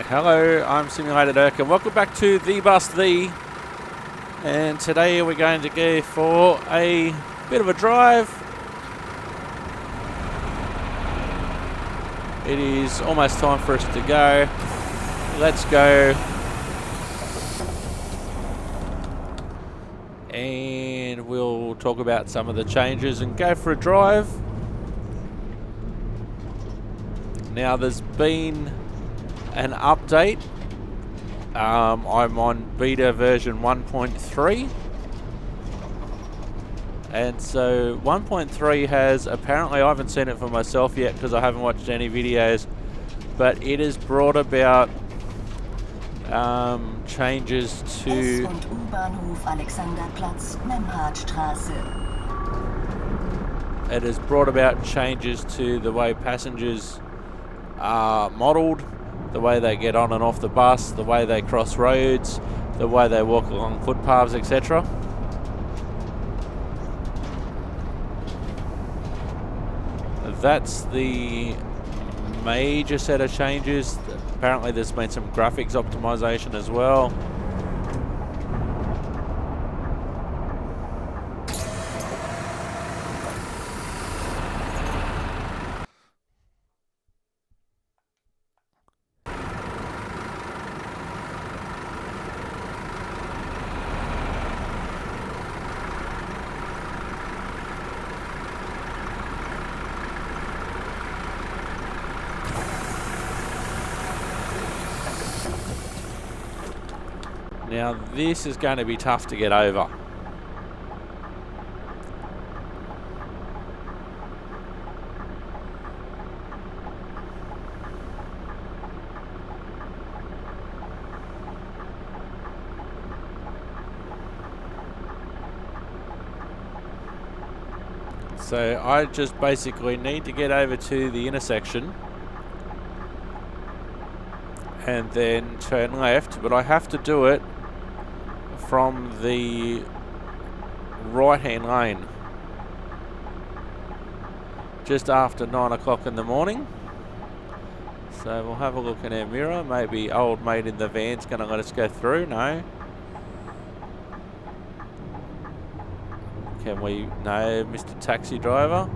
Hello, I'm Simulator Dirk and welcome back to The Bus The. And today we're going to go for a bit of a drive. It is almost time for us to go. Let's go. And we'll talk about some of the changes and go for a drive. Now there's been an update. I'm on beta version 1.3, and so 1.3 has apparently, I haven't seen it for myself yet because I haven't watched any videos, but it has brought about changes to the way passengers are modelled, the way they get on and off the bus, the way they cross roads, the way they walk along footpaths, etc. That's the major set of changes. Apparently there's been some graphics optimization as well. Now this is going to be tough to get over. So I just basically need to get over to the intersection and then turn left, but I have to do it from the right hand lane just after 9 o'clock in the morning. So we'll have a look in our mirror. Maybe old mate in the van's going to let us go through. No. Can we? No, Mr. Taxi Driver.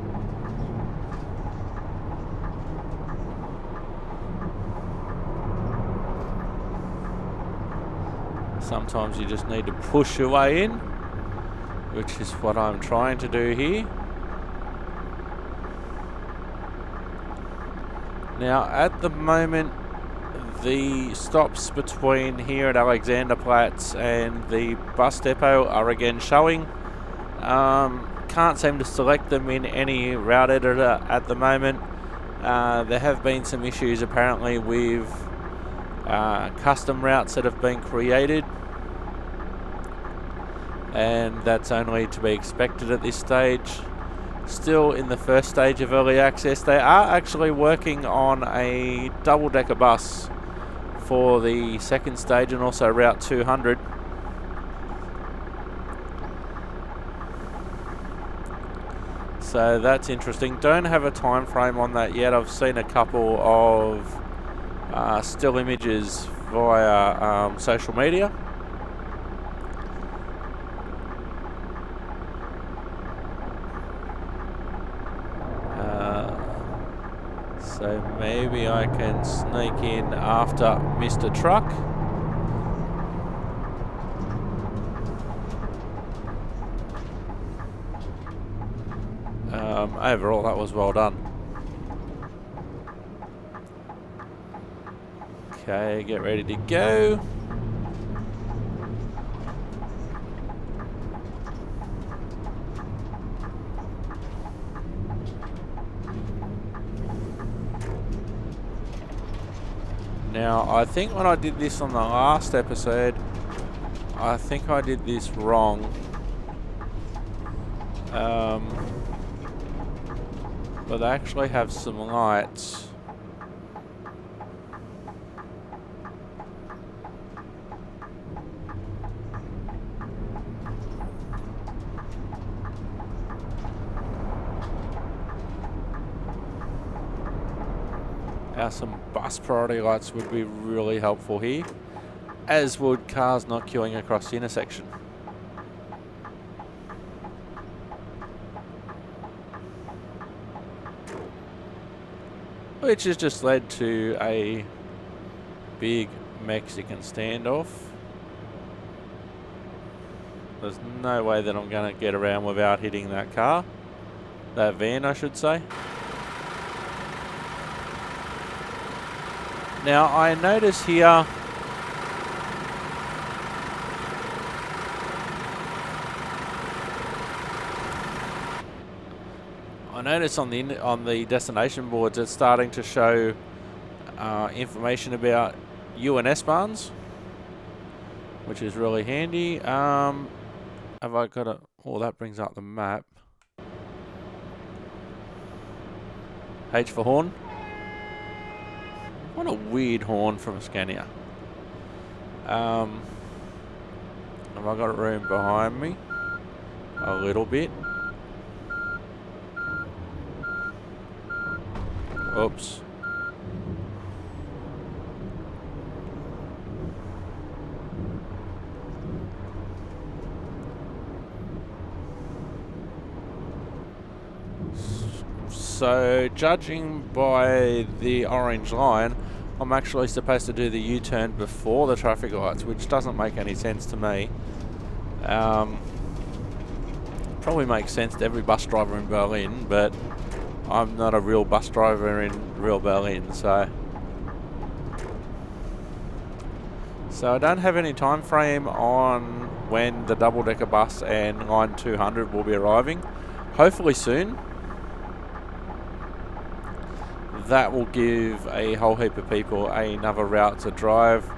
Sometimes you just need to push your way in, which is what I'm trying to do here. Now, at the moment, the stops between here at Alexanderplatz and the bus depot are again showing. Can't seem to select them in any route editor at the moment. There have been some issues apparently with custom routes that have been created, and that's only to be expected at this stage. Still in the first stage of early access. They are actually working on a double-decker bus for the second stage and also Route 200. So that's interesting. Don't have a time frame on that yet. I've seen a couple of still images via social media. So maybe I can sneak in after Mr. Truck. Overall, that was well done. Okay, get ready to go. Now, I think when I did this on the last episode, I think I did this wrong. But they actually have some lights. how some bus priority lights would be really helpful here, as would cars not queuing across the intersection. Which has just led to a big Mexican standoff. There's no way that I'm going to get around without hitting that car. That van, I should say. Now, I notice here on the destination boards it's starting to show information about UNS barns, which is really handy. Have I got a... Oh, that brings up the map. H for horn. What a weird horn from a Scania. Have I got room behind me? A little bit. Oops. So, judging by the orange line, I'm actually supposed to do the U-turn before the traffic lights, which doesn't make any sense to me. Probably makes sense to every bus driver in Berlin, but I'm not a real bus driver in real Berlin, so I don't have any time frame on when the double-decker bus and line 200 will be arriving. Hopefully soon. That will give a whole heap of people another route to drive.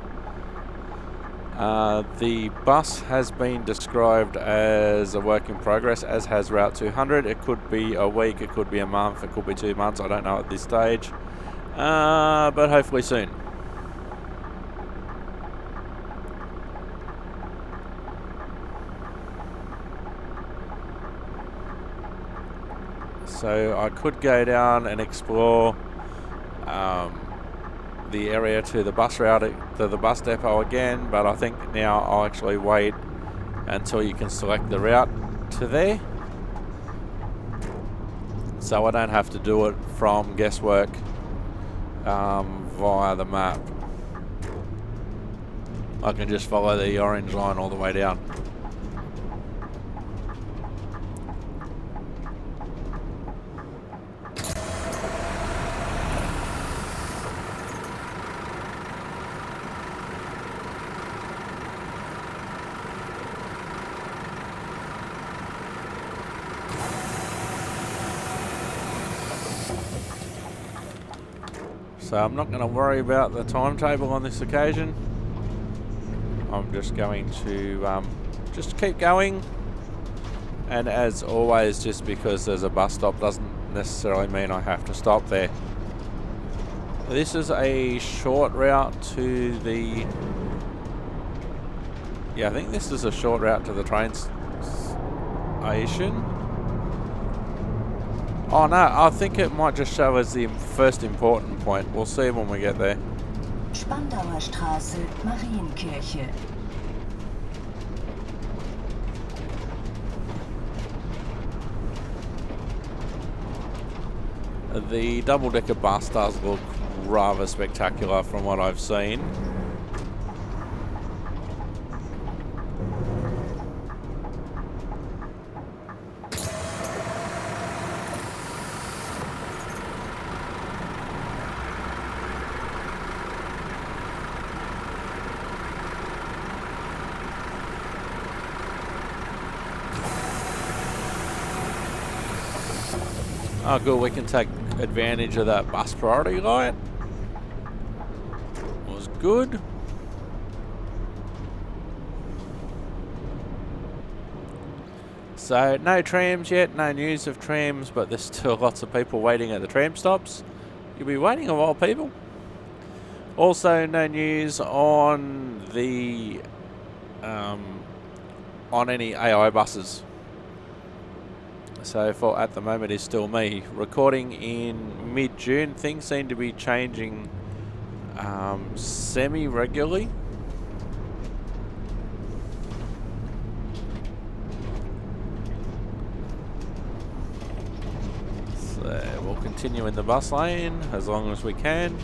The bus has been described as a work in progress, as has Route 200. It could be a week, it could be a month, it could be 2 months, I don't know at this stage. But hopefully soon. So I could go down and explore the area to the bus route, to the bus depot again, but I think now I'll actually wait until you can select the route to there, so I don't have to do it from guesswork via the map. I can just follow the orange line all the way down. So I'm not going to worry about the timetable on this occasion. I'm just going to just keep going. And as always, just because there's a bus stop doesn't necessarily mean I have to stop there. This is a short route to the... Yeah, I think this is a short route to the train station. Oh no, I think it might just show as the first important point. We'll see when we get there. Spandauer Straße, Marienkirche. The double-decker bus does look rather spectacular from what I've seen. Oh good, we can take advantage of that bus priority light. Was good. So no trams yet, no news of trams, but there's still lots of people waiting at the tram stops. You'll be waiting a while, people. Also no news on the on any AI buses. So for at the moment is still me recording in mid-June. Things seem to be changing semi-regularly. So we'll continue in the bus lane as long as we can.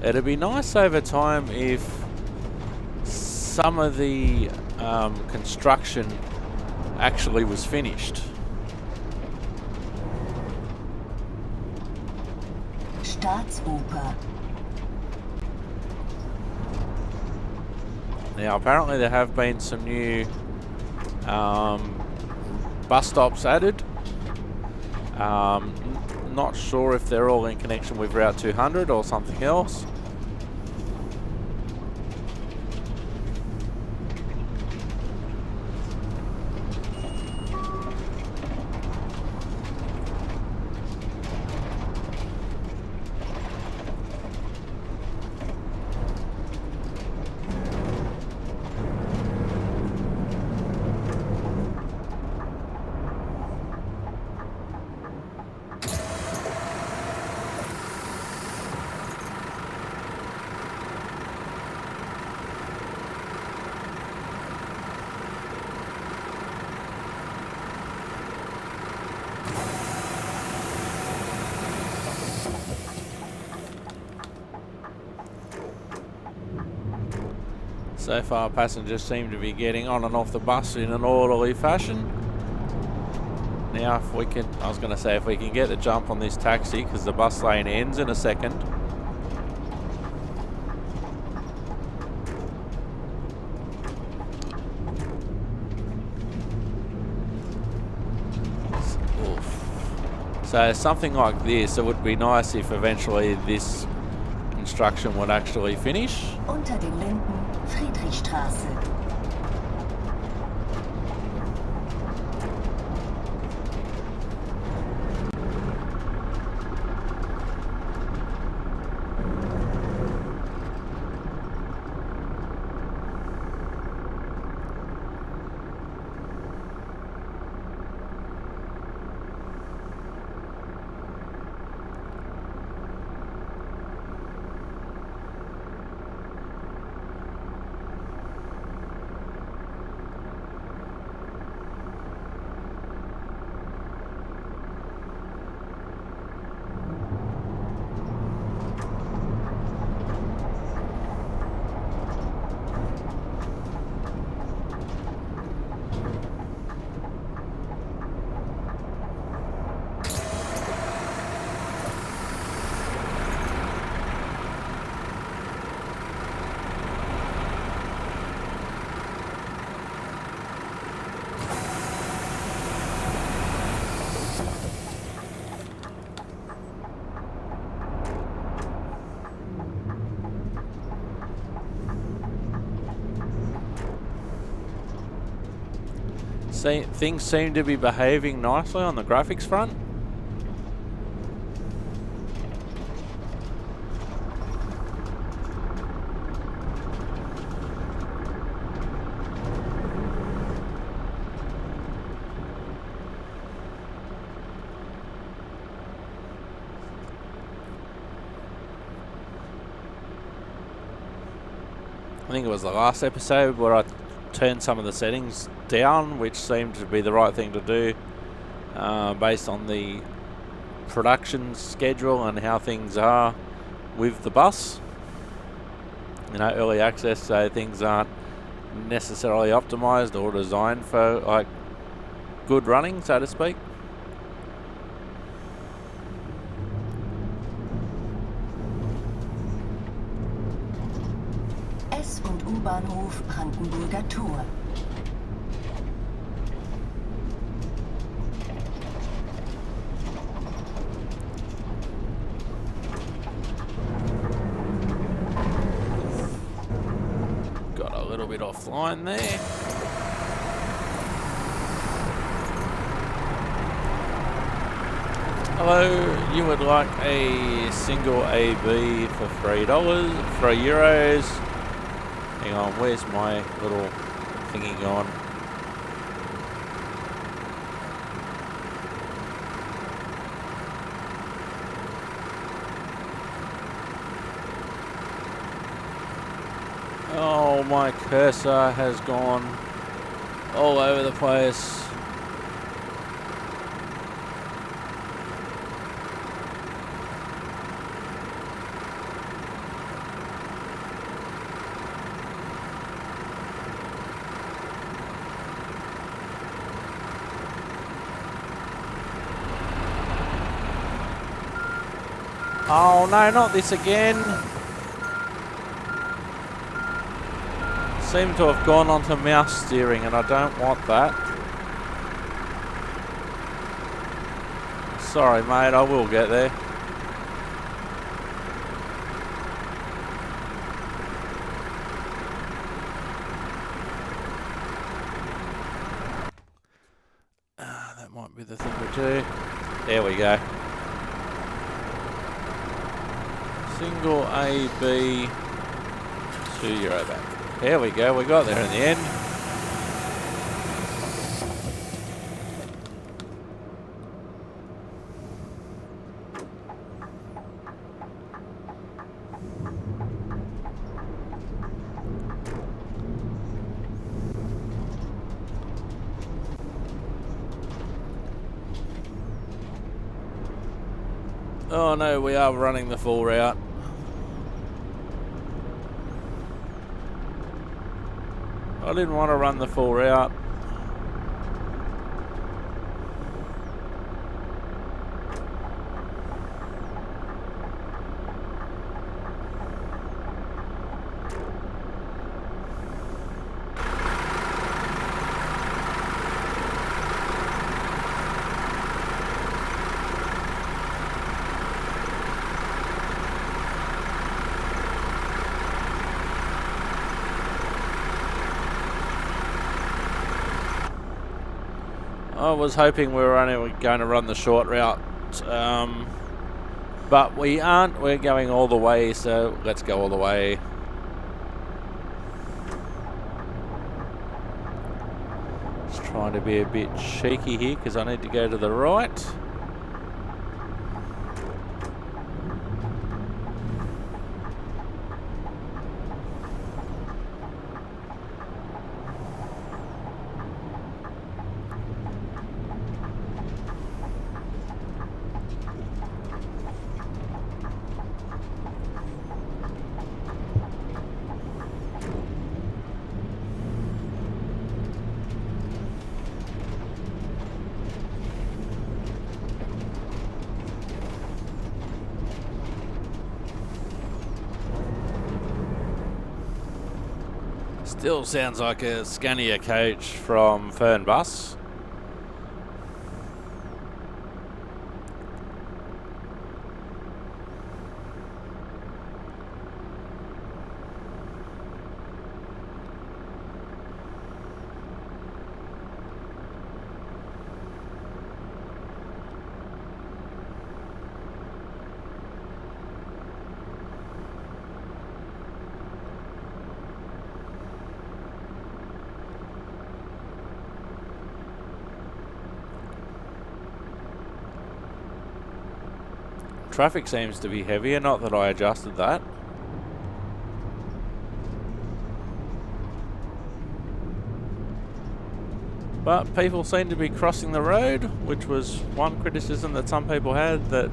It'd be nice over time if some of the construction actually was finished. Staatsoper. Now apparently there have been some new bus stops added. Not sure if they're all in connection with Route 200 or something else. So far, passengers seem to be getting on and off the bus in an orderly fashion. Now, if we can, I was going to say, if we can get the jump on this taxi, because the bus lane ends in a second. So something like this, it would be nice if eventually this construction would actually finish. Unter den Linden, Friedrichstraße. Things seem to be behaving nicely on the graphics front. I think it was the last episode where I turned some of the settings down, which seemed to be the right thing to do based on the production schedule and how things are with the bus. You know, early access, so things aren't necessarily optimized or designed for like good running, so to speak. S- und U-Bahnhof Brandenburger Tor. Got a little bit offline there. Hello, you would like a single AB for $3, €3. Hang on, where's my little thingy gone? Oh, my cursor has gone all over the place. Oh no, not this again. Seem to have gone onto mouse steering and I don't want that. Sorry mate, I will get there. That might be the thing to do. There we go. Single AB, €2 back. There we go, we got there in the end. Oh no, we are running the full route. I didn't want to run the full route. I was hoping we were only going to run the short route, but we aren't. We're going all the way, so let's go all the way. Just trying to be a bit cheeky here because I need to go to the right. Still sounds like a Scania coach from Fernbus. Traffic seems to be heavier, not that I adjusted that. But people seem to be crossing the road, which was one criticism that some people had, that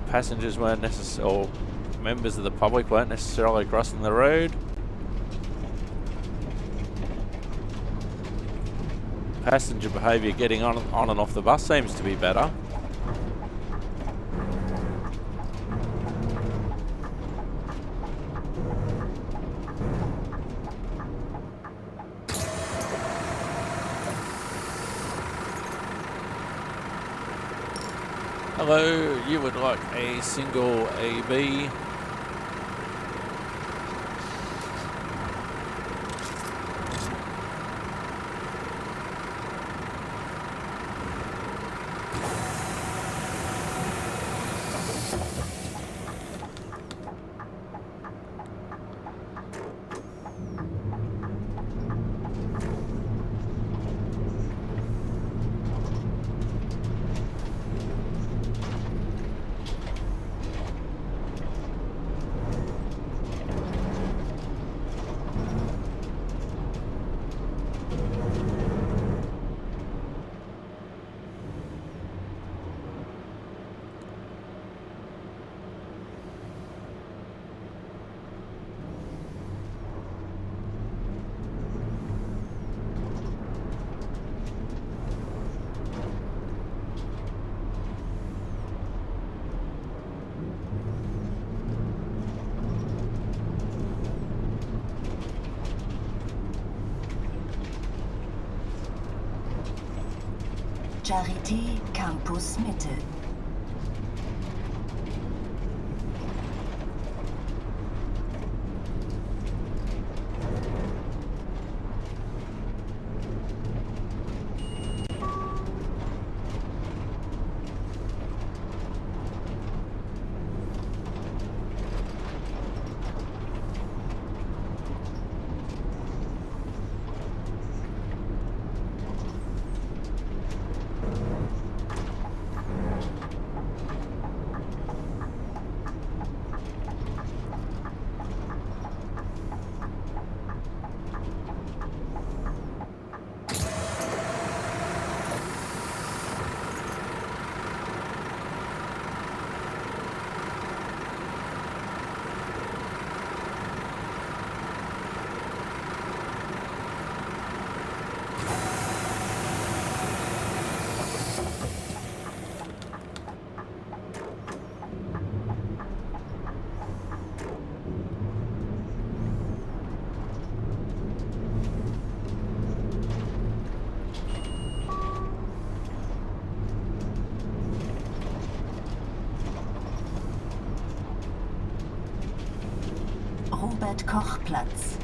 passengers weren't necessarily, or members of the public weren't necessarily crossing the road. Passenger behaviour getting on and off the bus seems to be better. Hello, you would like a single AB. Charité Campus Mitte. Robert-Koch-Platz.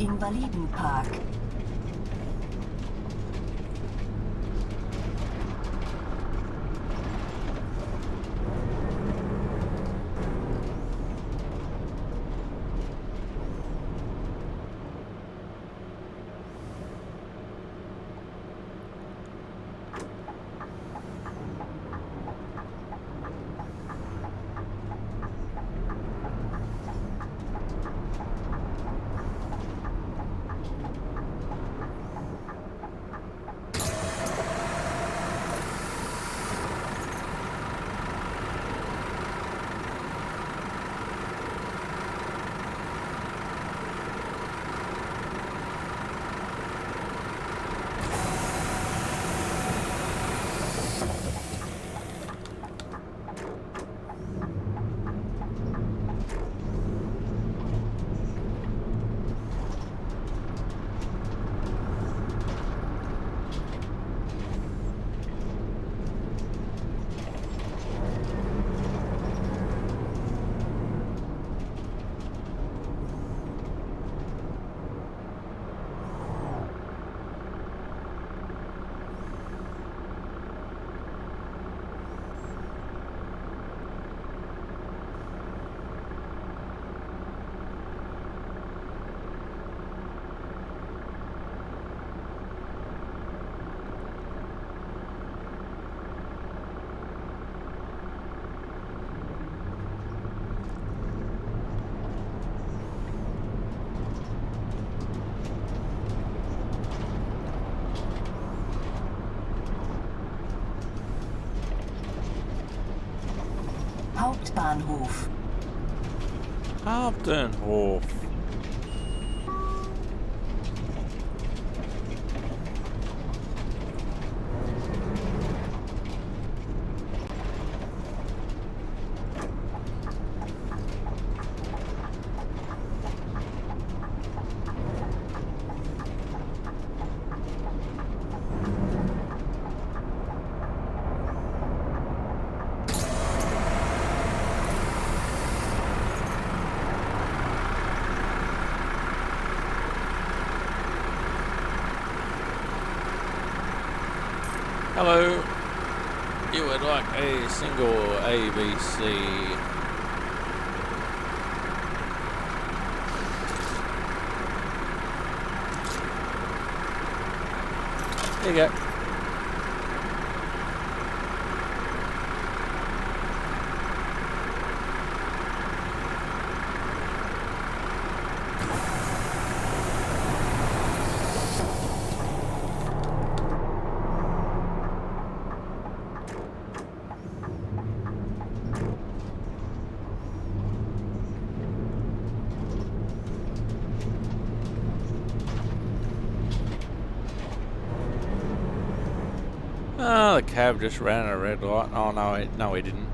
Invalidenpark. Hauptbahnhof. Hauptbahnhof. Hello. You would like a single ABC. There you go. Oh, the cab just ran a red light. Oh, no, he didn't.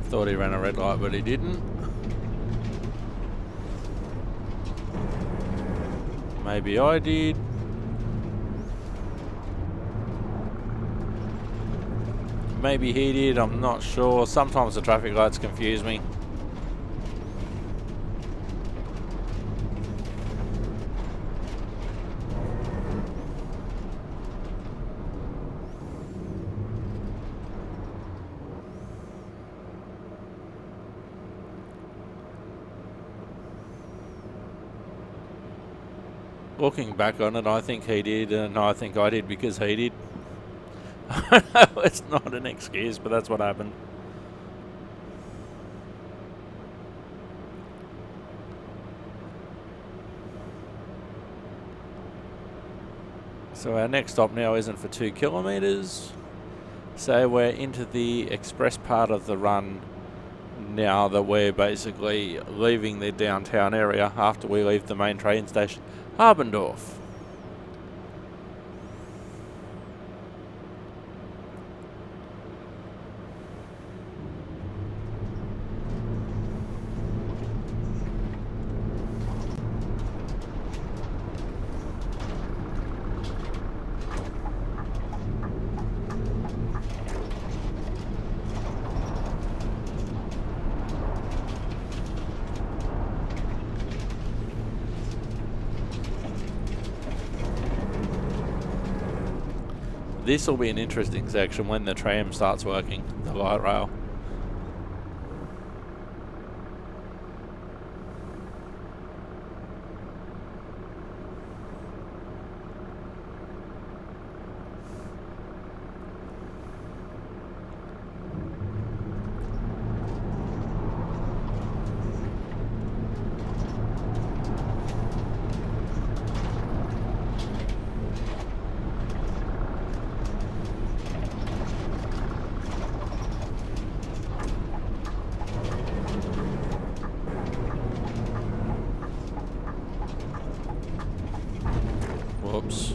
Thought he ran a red light, but he didn't. Maybe I did. Maybe he did, I'm not sure. Sometimes the traffic lights confuse me. Looking back on it, I think he did, and I think I did because he did. It's not an excuse, but that's what happened. So our next stop now isn't for 2 kilometres. So we're into the express part of the run now that we're basically leaving the downtown area after we leave the main train station, Harbendorf. This will be an interesting section when the tram starts working, the light rail. Whoops.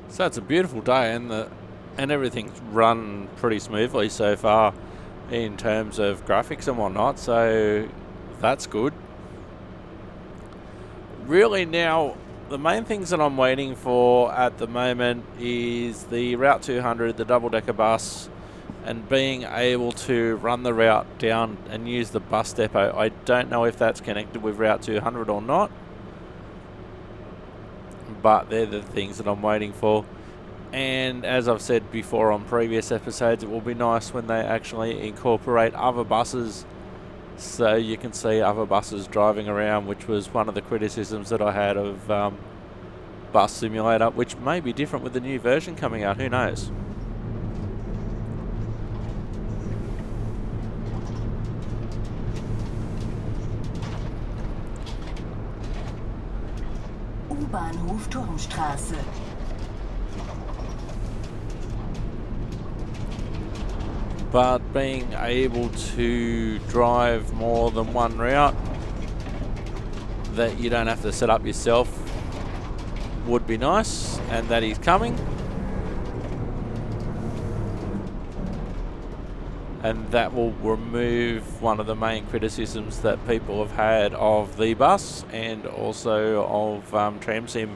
So it's a beautiful day, and everything's run pretty smoothly so far in terms of graphics and whatnot, so that's good. Really now, the main things that I'm waiting for at the moment is the Route 200, the double-decker bus, and being able to run the route down and use the bus depot. I don't know if that's connected with Route 200 or not, but they're the things that I'm waiting for. And as I've said before on previous episodes, it will be nice when they actually incorporate other buses so you can see other buses driving around, which was one of the criticisms that I had of Bus Simulator, which may be different with the new version coming out, who knows. U-Bahnhof Turmstraße. But being able to drive more than one route that you don't have to set up yourself would be nice, and that is coming. and that will remove one of the main criticisms that people have had of the bus and also of TramSim.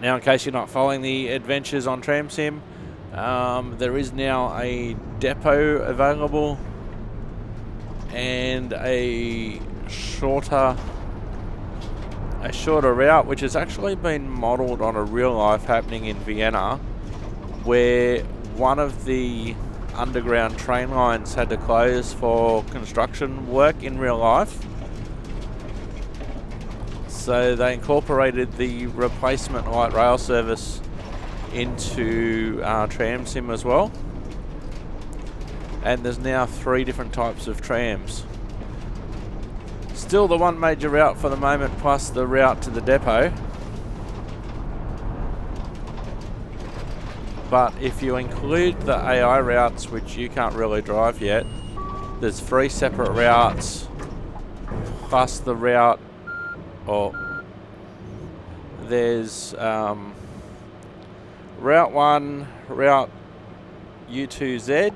Now, in case you're not following the adventures on TramSim, there is now a depot available and a shorter route, which has actually been modelled on a real life happening in Vienna, where one of the underground train lines had to close for construction work in real life. So they incorporated the replacement light rail service into TramSim as well. And there's now 3 different types of trams. Still the one major route for the moment, plus the route to the depot. But if you include the AI routes, which you can't really drive yet, there's 3 separate routes, plus the route, or there's Route 1, Route U2Z,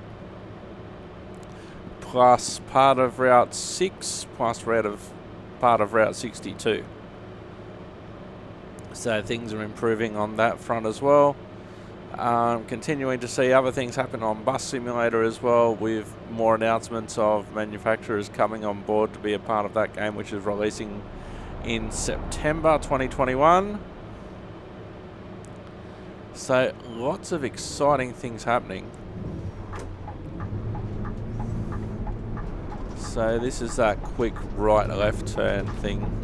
plus part of Route 6, plus part of Route 62. So things are improving on that front as well. Continuing to see other things happen on Bus Simulator as well, with more announcements of manufacturers coming on board to be a part of that game, which is releasing in September 2021. So lots of exciting things happening. So this is that quick right left turn thing.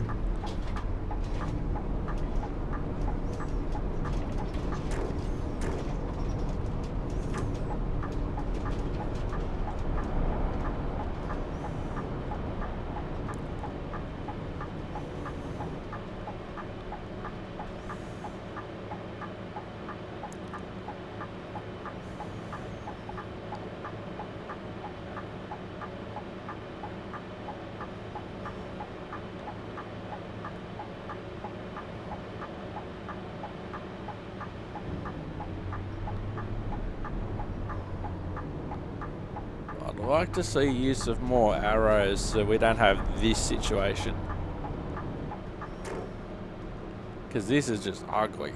I'd like to see use of more arrows so we don't have this situation, because this is just ugly.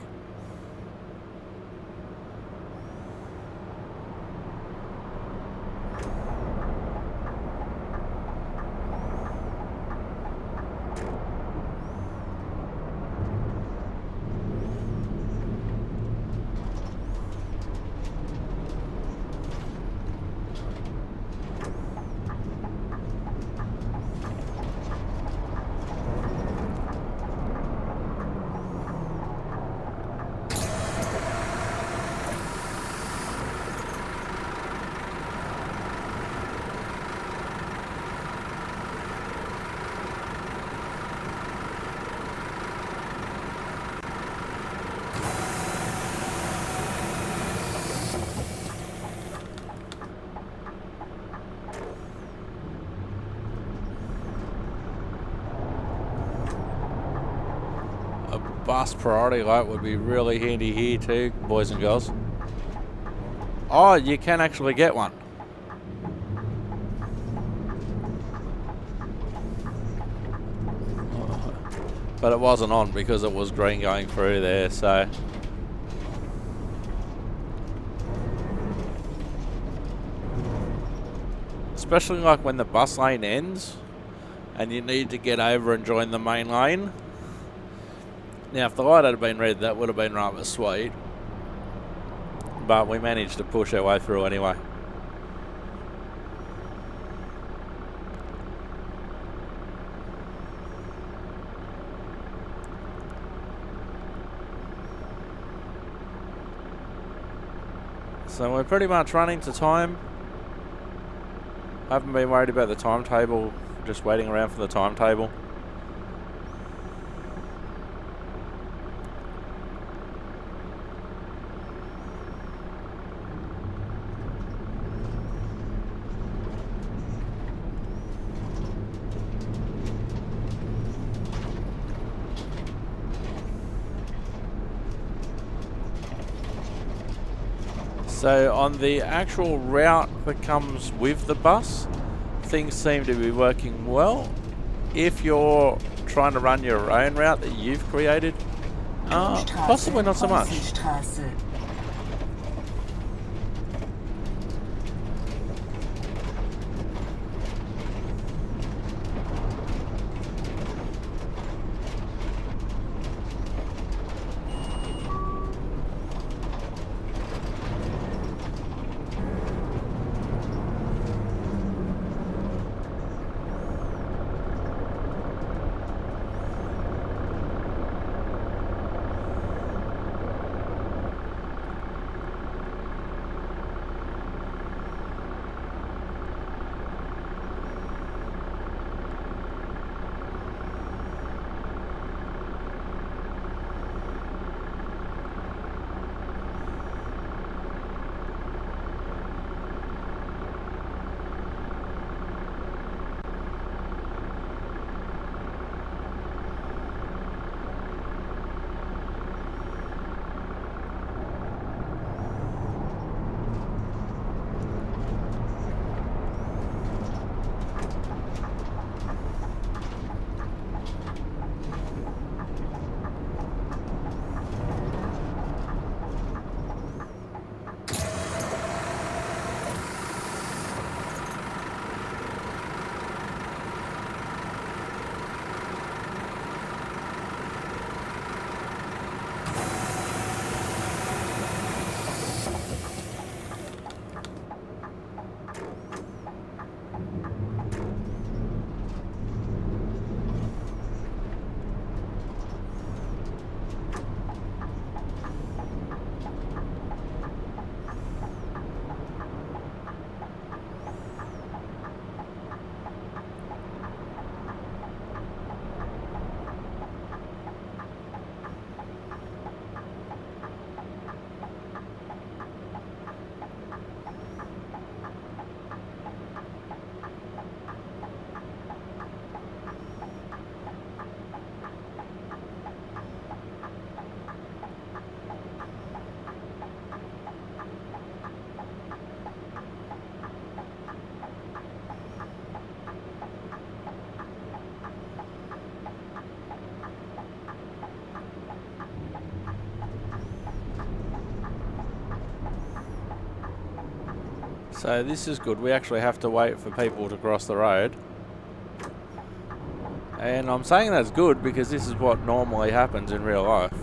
Bus priority light would be really handy here too, boys and girls. Oh, you can actually get one. But it wasn't on because it was green going through there, so. Especially like when the bus lane ends and you need to get over and join the main lane. Now, if the light had been red, that would have been rather sweet. But we managed to push our way through anyway. So we're pretty much running to time. I haven't been worried about the timetable, just waiting around for the timetable. So on the actual route that comes with the bus, things seem to be working well. If you're trying to run your own route that you've created, possibly not so much. So this is good. We actually have to wait for people to cross the road. And I'm saying that's good because this is what normally happens in real life.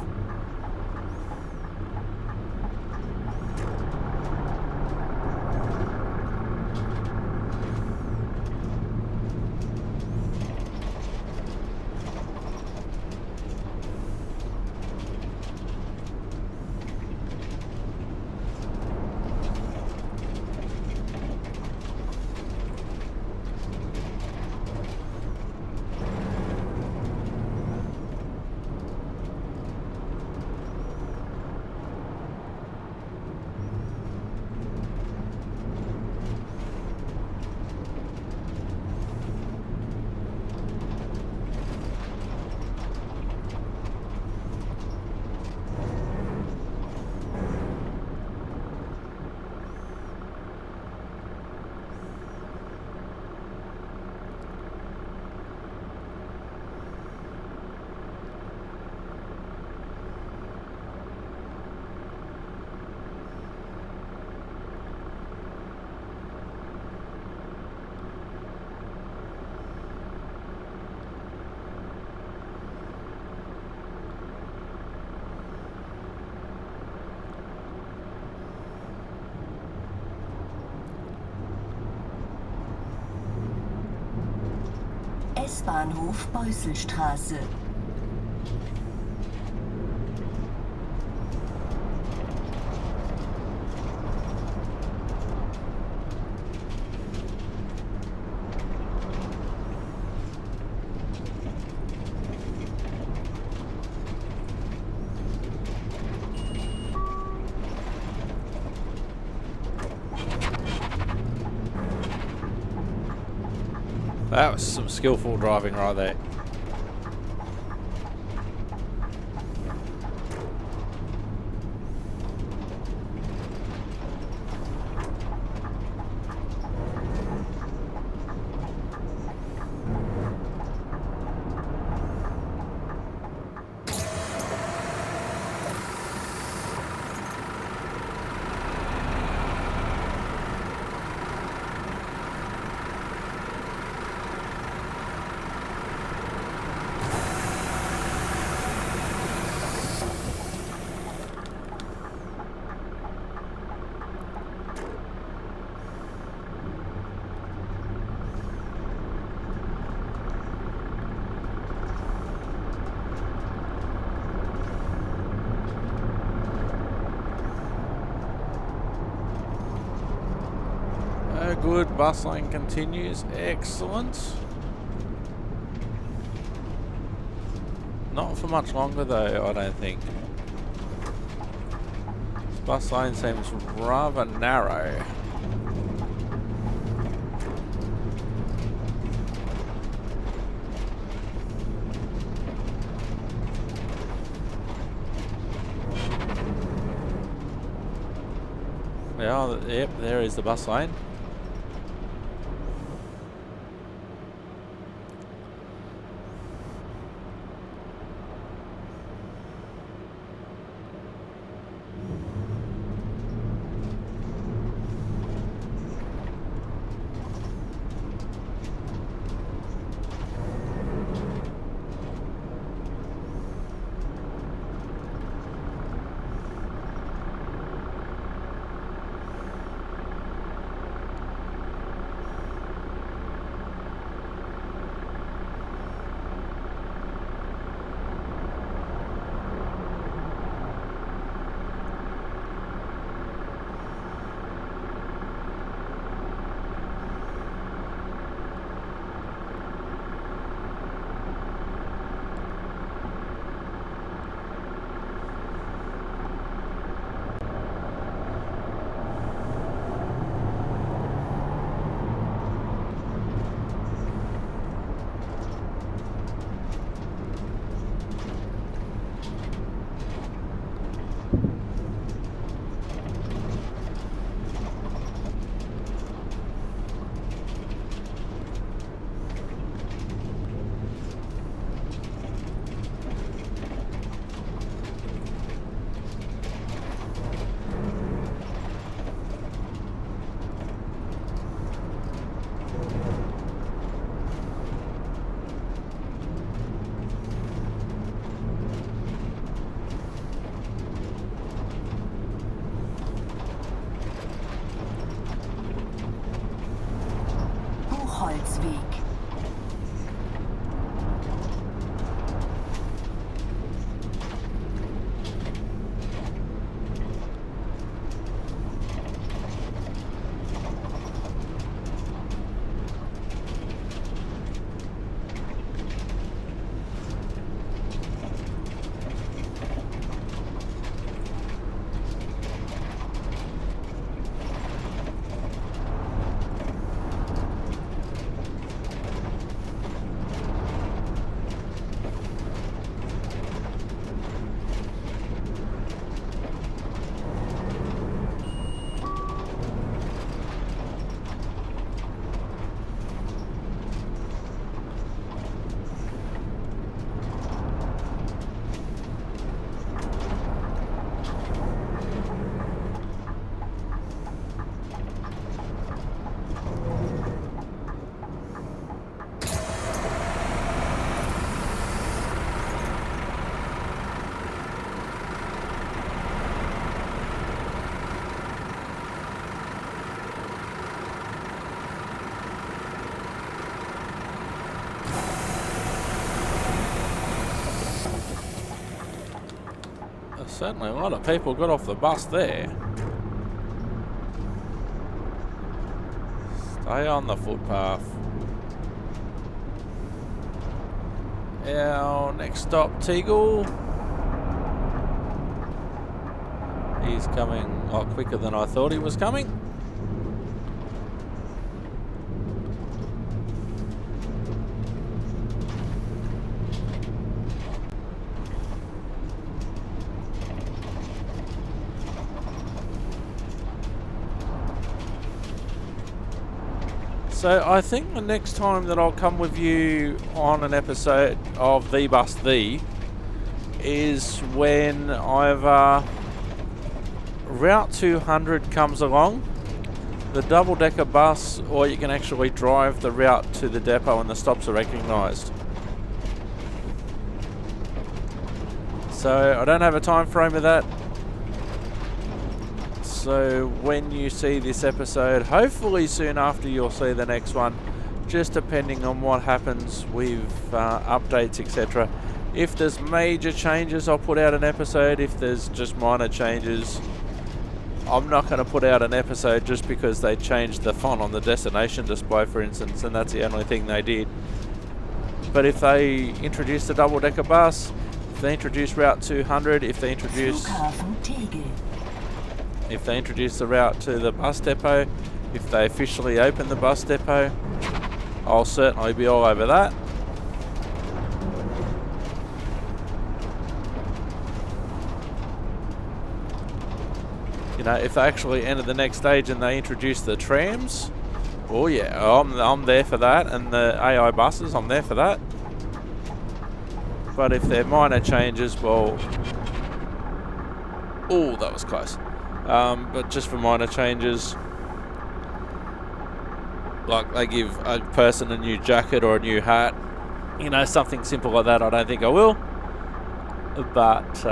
S-Bahnhof Beuselstraße. That was some skillful driving right there. good. Bus lane continues. Excellent. Not for much longer though, I don't think. This bus lane seems rather narrow. Yeah, yep, there is the bus lane. Buchholzweg. Certainly a lot of people got off the bus there. Stay on the footpath. Our next stop, Teagle. He's coming a lot quicker than I thought he was coming. So I think the next time that I'll come with you on an episode of The Bus The is when either Route 200 comes along, the double-decker bus, or you can actually drive the route to the depot and the stops are recognised. So I don't have a time frame of that. So when you see this episode, hopefully soon after you'll see the next one, just depending on what happens with updates, etc. If there's major changes, I'll put out an episode. If there's just minor changes, I'm not going to put out an episode just because they changed the font on the destination display, for instance, and that's the only thing they did. But if they introduce the double-decker bus, if they introduce Route 200, if they introduce the route to the bus depot, if they officially open the bus depot, I'll certainly be all over that. You know, if they actually enter the next stage and they introduce the trams, oh yeah, I'm there for that, and the AI buses, I'm there for that. But if they're minor changes, well, oh, that was close. But just for minor changes, like they give a person a new jacket or a new hat, you know, something simple like that, I don't think I will. But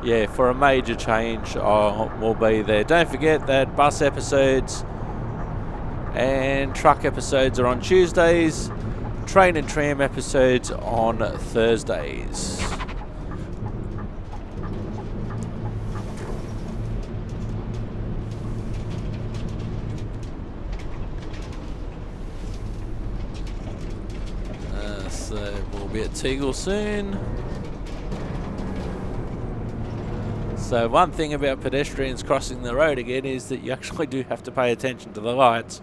yeah, for a major change, we'll be there. Don't forget that bus episodes and truck episodes are on Tuesdays, train and tram episodes on Thursdays. So we'll be at Tegel soon. So one thing about pedestrians crossing the road again is that you actually do have to pay attention to the lights,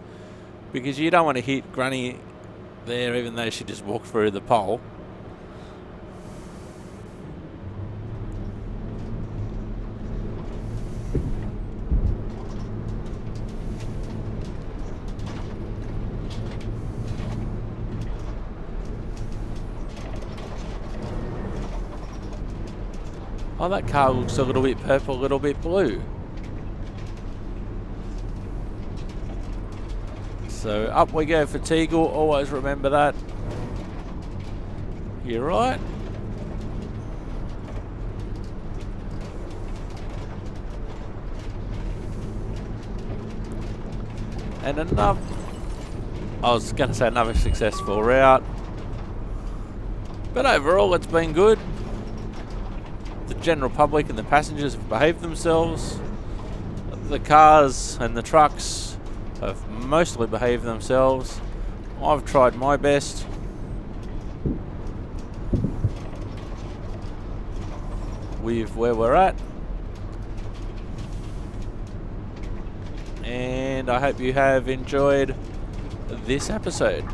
because you don't want to hit Granny there even though she just walked through the pole. Oh, that car looks a little bit purple, a little bit blue. So up we go for Tegel, always remember that. You're right. And another, I was going to say another successful route. But overall it's been good. The general public and the passengers have behaved themselves. The cars and the trucks have mostly behaved themselves. I've tried my best. With where we're at. And I hope you have enjoyed this episode.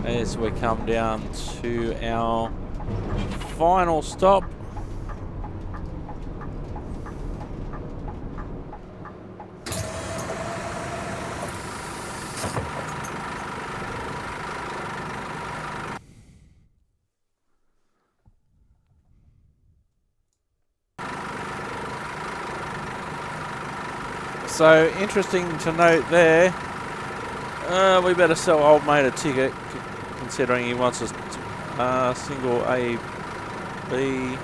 As we come down to our final stop. So interesting to note there, we better sell old mate a ticket, considering he wants a single A, B.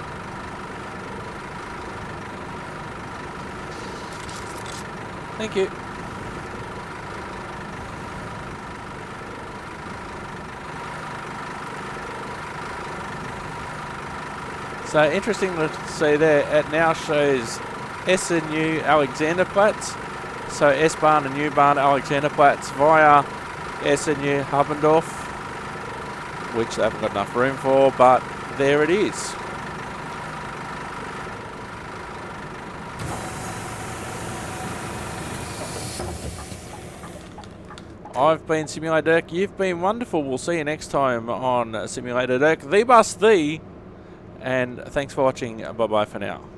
Thank you. So interesting to see there, it now shows S&U Alexanderplatz. So S-Bahn and U-Bahn Alexanderplatz via S&U Habendorf, which they haven't got enough room for, but there it is. I've been Simulator Dirk, you've been wonderful. We'll see you next time on Simulator Dirk, the bus, and thanks for watching. Bye-bye for now.